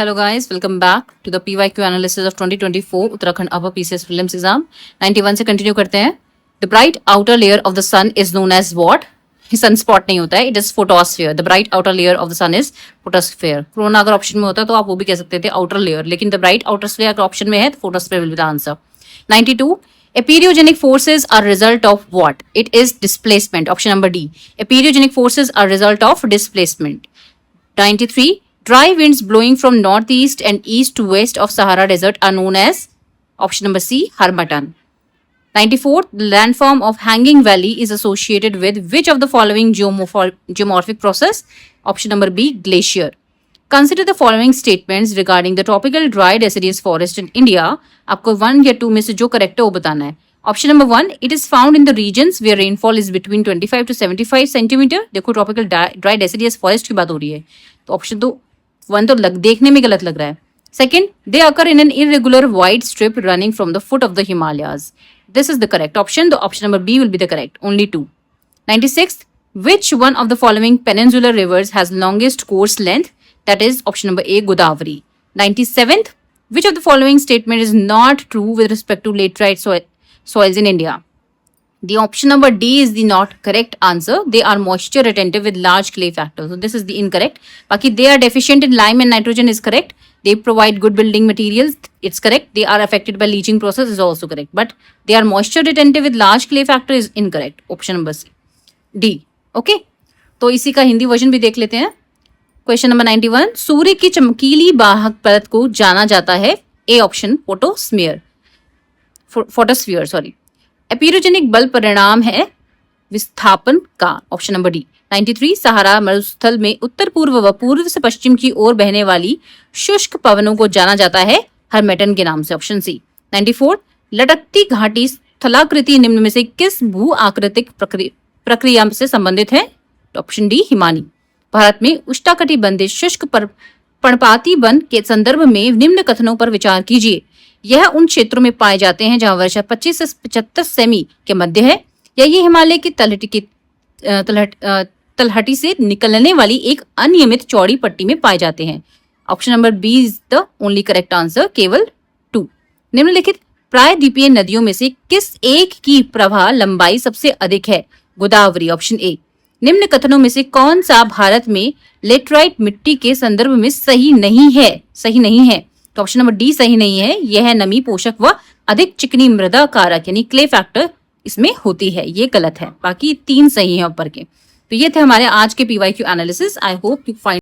Hello guys, welcome back to the PYQ analysis of 2024 Uttarakhand upper PCS prelims exam 91 से continue करते हैं. The bright outer layer of the sun is known as what? Sunspot नहीं होता है, it is photosphere. The bright outer layer of the sun is photosphere. Corona अगर option में होता तो आप वो भी कह सकते थे आउटर लेयर, लेकिन द ब्राइट आउटर लेयर अगर ऑप्शन में है तो photosphere will be the answer. 92. Aperyogenic forces are result of what? It is displacement. Option number D. Aperyogenic forces are result of displacement. 93. Dry winds blowing from northeast and east to west of Sahara Desert are known as option number C, Harmattan. 94. The landform of Hanging Valley is associated with which of the following geomorphic process? Option number B, glacier. Consider the following statements regarding the tropical dry deciduous forest in India. आपको 1 या 2 में से जो correct है वो बताना है. Option number 1, it is found in the regions where rainfall is between 25 to 75 centimetre. देखो ट्रॉपिकल ड्राई डेसिडियस फॉरेस्ट की बात हो रही है, तो ऑप्शन तो 1 तो देखने में गलत लग रहा है. Second, they occur in an irregular wide strip running from the foot of the Himalayas. This is the correct option. The option number B will be the correct. Only 2. 96th, which one of the following peninsular rivers has longest course length? That is option number A, Godavari. 97th, which of the following statement is not true with respect to laterite soils in India? The option number D is the not correct answer. They are moisture retentive with large clay factor. So this is the incorrect. Baki they are deficient in lime and nitrogen is correct. They provide good building materials. It's correct. They are affected by leaching process is also correct. But they are moisture retentive with large clay factor is incorrect. Option number C. D. Okay. तो इसी का Hindi version भी देख लेते हैं. Question number 91. सूर्य की चमकीली वाहक परत को जाना जाता है. A option photosphere sorry. Epeirogenic बल परिणाम है विस्थापन का. Option number D. 93. सहारा मरुस्थल में उत्तर पूर्व व पूर्व से पश्चिम की ओर बहने वाली शुष्क पवनों को जाना जाता है हर्मेटन के नाम से. Option C. 94. लटकती घाटी स्थलाकृति निम्न में से किस भू आकृतिक प्रक्रिया से संबंधित है? Option D, Himani. भारत में उष्णकटिबंधीय शुष्क पर्णपाती वन के संदर्भ में निम्न कथनों पर विचार कीजिए. यह उन क्षेत्रों में पाए जाते हैं जहां वर्षा 25 से 75 सेमी के मध्य है, या ये हिमालय की तलहटी से निकलने वाली एक अनियमित चौड़ी पट्टी में पाए जाते हैं. Option number B is the only correct answer. केवल 2. निम्नलिखित प्रायद्वीपीय नदियों में से किस एक की प्रवाह लंबाई सबसे अधिक है? गोदावरी. Option A. निम्न कथनों में से कौन सा भारत में लेटराइट मिट्टी के संदर्भ में सही नहीं है? तो ऑप्शन नंबर डी सही नहीं है. यह नमी पोषक व अधिक चिकनी मृदा कारक यानी क्ले फैक्टर इसमें होती है. ये गलत है. बाकी 3 सही है ऊपर के. तो ये थे हमारे आज के PYQ analysis. I hope you find